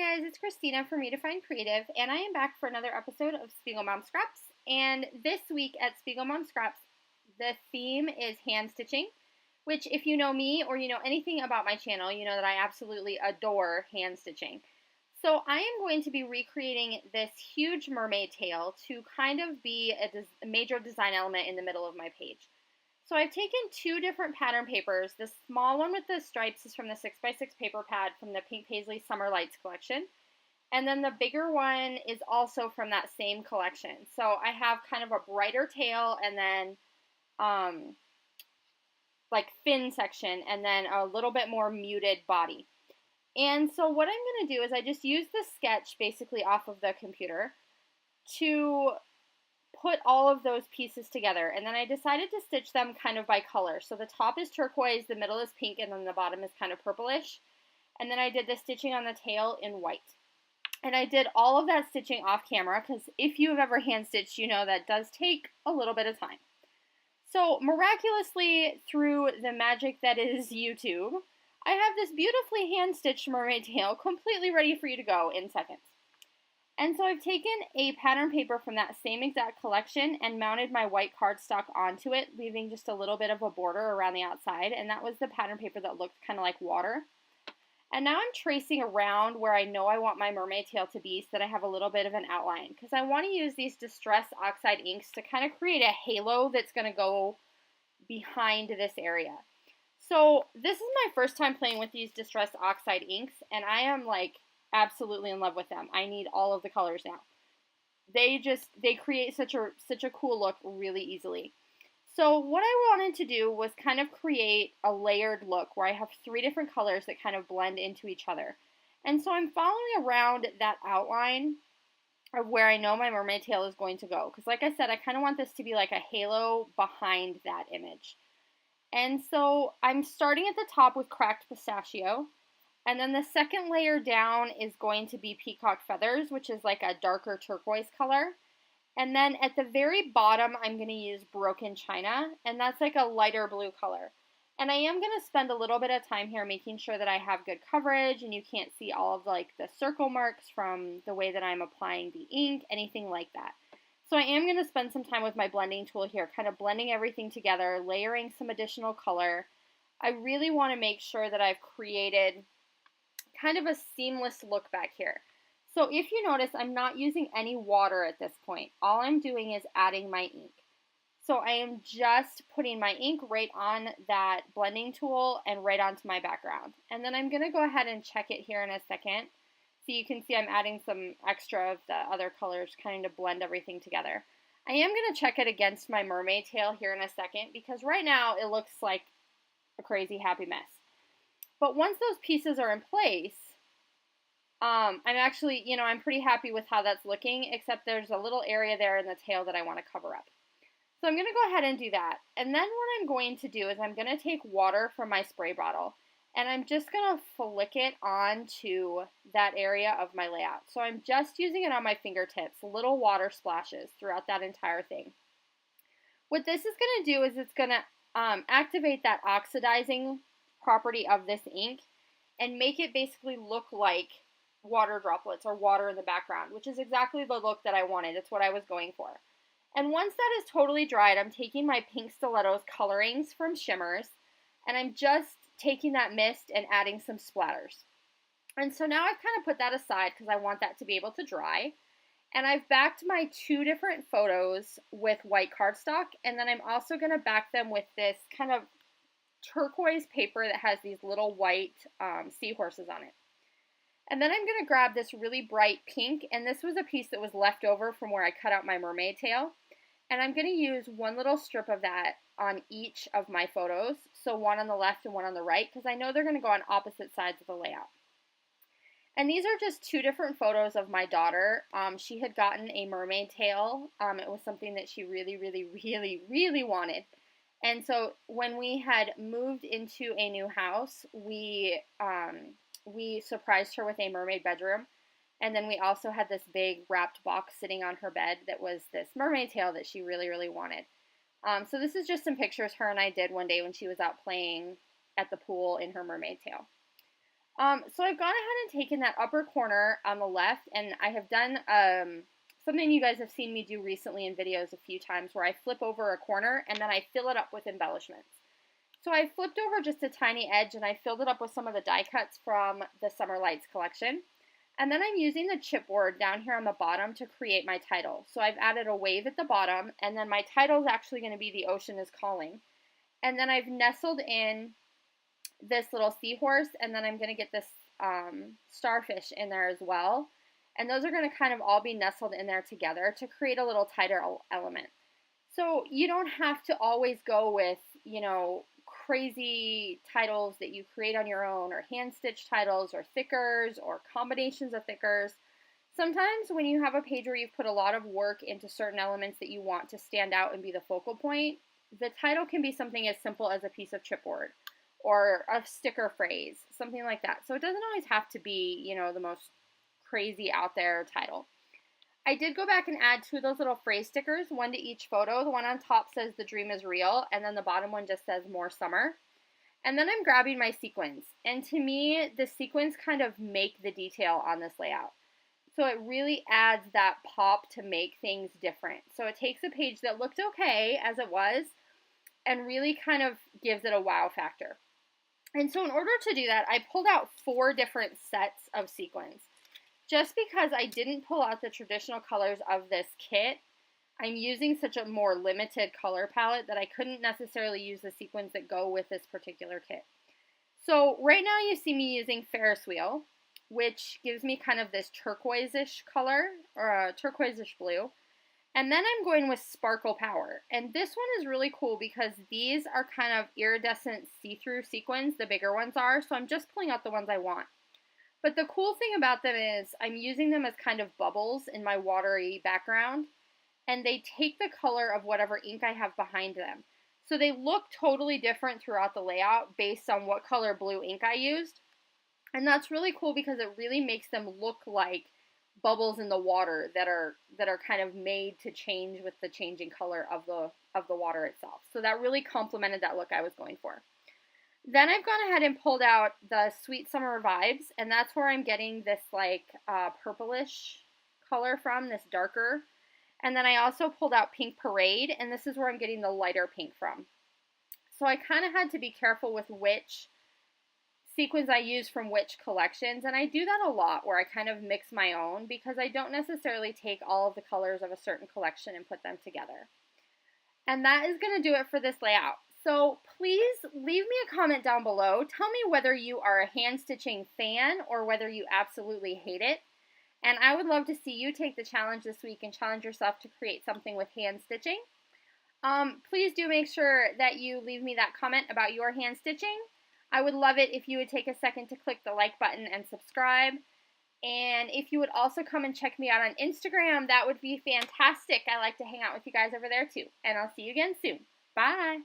Hi guys, it's Christina from Redefined Creative, and I am back for another episode of Spiegel Mom Scraps. And this week at Spiegel Mom Scraps, the theme is hand stitching, which if you know me or you know anything about my channel, you know that I absolutely adore hand stitching. So I am going to be recreating this huge mermaid tail to kind of be a major design element in the middle of my page. So I've taken two different pattern papers. The small one with the stripes is from the 6x6 paper pad from the Pink Paislee Summer Lights collection. And then the bigger one is also from that same collection. So I have kind of a brighter tail and then like fin section and then a little bit more muted body. And so what I'm going to do is I just use the sketch basically off of the computer to put all of those pieces together, and then I decided to stitch them kind of by color. So the top is turquoise, the middle is pink, and then the bottom is kind of purplish. And then I did the stitching on the tail in white. And I did all of that stitching off camera because if you have ever hand stitched, you know that does take a little bit of time. So miraculously, through the magic that is YouTube, I have this beautifully hand stitched mermaid tail completely ready for you to go in seconds. And so I've taken a pattern paper from that same exact collection and mounted my white cardstock onto it, leaving just a little bit of a border around the outside. And that was the pattern paper that looked kind of like water. And now I'm tracing around where I know I want my mermaid tail to be so that I have a little bit of an outline. Because I want to use these Distress Oxide inks to kind of create a halo that's going to go behind this area. So this is my first time playing with these Distress Oxide inks, and I am like absolutely in love with them. I need all of the colors now. They create such a cool look really easily. So what I wanted to do was kind of create a layered look where I have three different colors that kind of blend into each other. And so I'm following around that outline of where I know my mermaid tail is going to go. Because like I said, I kind of want this to be like a halo behind that image. And so I'm starting at the top with Cracked Pistachio. And then the second layer down is going to be Peacock Feathers, which is like a darker turquoise color. And then at the very bottom, I'm going to use Broken China, and that's like a lighter blue color. And I am going to spend a little bit of time here making sure that I have good coverage and you can't see all of like the circle marks from the way that I'm applying the ink, anything like that. So I am going to spend some time with my blending tool here, kind of blending everything together, layering some additional color. I really want to make sure that I've created kind of a seamless look back here. So if you notice, I'm not using any water at this point. All I'm doing is adding my ink. So I am just putting my ink right on that blending tool and right onto my background. And then I'm going to go ahead and check it here in a second. So you can see I'm adding some extra of the other colors kind of blend everything together. I am going to check it against my mermaid tail here in a second because right now it looks like a crazy happy mess. But once those pieces are in place, I'm actually, I'm pretty happy with how that's looking, except there's a little area there in the tail that I want to cover up. So I'm going to go ahead and do that. And then what I'm going to do is I'm going to take water from my spray bottle, and I'm just going to flick it onto that area of my layout. So I'm just using it on my fingertips, little water splashes throughout that entire thing. What this is going to do is it's going to activate that oxidizing property of this ink and make it basically look like water droplets or water in the background, which is exactly the look that I wanted. It's what I was going for. And once that is totally dried, I'm taking my Pink Stilettos colorings from Shimmers, and I'm just taking that mist and adding some splatters. And so now I've kind of put that aside because I want that to be able to dry. And I've backed my two different photos with white cardstock, and then I'm also going to back them with this kind of turquoise paper that has these little white seahorses on it. And then I'm going to grab this really bright pink, and this was a piece that was left over from where I cut out my mermaid tail. And I'm going to use one little strip of that on each of my photos, so one on the left and one on the right, because I know they're going to go on opposite sides of the layout. And these are just two different photos of my daughter. She had gotten a mermaid tail. It was something that she really, really, really, really wanted. And so when we had moved into a new house, we surprised her with a mermaid bedroom. And then we also had this big wrapped box sitting on her bed that was this mermaid tail that she really, really wanted. So this is just some pictures her and I did one day when she was out playing at the pool in her mermaid tail. So I've gone ahead and taken that upper corner on the left, and I have done something you guys have seen me do recently in videos a few times, where I flip over a corner and then I fill it up with embellishments. So I flipped over just a tiny edge and I filled it up with some of the die cuts from the Summer Lights collection. And then I'm using the chipboard down here on the bottom to create my title. So I've added a wave at the bottom, and then my title is actually going to be The Ocean is Calling. And then I've nestled in this little seahorse, and then I'm going to get this starfish in there as well. And those are going to kind of all be nestled in there together to create a little title element. So you don't have to always go with, you know, crazy titles that you create on your own, or hand stitched titles, or thickers, or combinations of thickers. Sometimes when you have a page where you've put a lot of work into certain elements that you want to stand out and be the focal point, the title can be something as simple as a piece of chipboard or a sticker phrase, something like that. So it doesn't always have to be, you know, the most crazy out there title. I did go back and add 2 of those little phrase stickers, one to each photo. The one on top says "The dream is real," and then the bottom one just says "More summer." And then I'm grabbing my sequins. And to me, the sequins kind of make the detail on this layout. So it really adds that pop to make things different. So it takes a page that looked okay as it was and really kind of gives it a wow factor. And so in order to do that, I pulled out 4 different sets of sequins. Just because I didn't pull out the traditional colors of this kit, I'm using such a more limited color palette that I couldn't necessarily use the sequins that go with this particular kit. So right now you see me using Ferris wheel, which gives me kind of this turquoise-ish color, or a turquoise-ish blue. And then I'm going with Sparkle Power. And this one is really cool because these are kind of iridescent see-through sequins, the bigger ones are, so I'm just pulling out the ones I want. But the cool thing about them is I'm using them as kind of bubbles in my watery background, and they take the color of whatever ink I have behind them. So they look totally different throughout the layout based on what color blue ink I used. And that's really cool because it really makes them look like bubbles in the water that are kind of made to change with the changing color of the water itself. So that really complemented that look I was going for. Then I've gone ahead and pulled out the Sweet Summer Vibes, and that's where I'm getting this like purplish color from, this darker. And then I also pulled out Pink Parade, and this is where I'm getting the lighter pink from. So I kind of had to be careful with which sequins I use from which collections, and I do that a lot where I kind of mix my own because I don't necessarily take all of the colors of a certain collection and put them together. And that is going to do it for this layout. So please leave me a comment down below. Tell me whether you are a hand stitching fan or whether you absolutely hate it. And I would love to see you take the challenge this week and challenge yourself to create something with hand stitching. Please do make sure that you leave me that comment about your hand stitching. I would love it if you would take a second to click the like button and subscribe. And if you would also come and check me out on Instagram, that would be fantastic. I like to hang out with you guys over there too. And I'll see you again soon. Bye.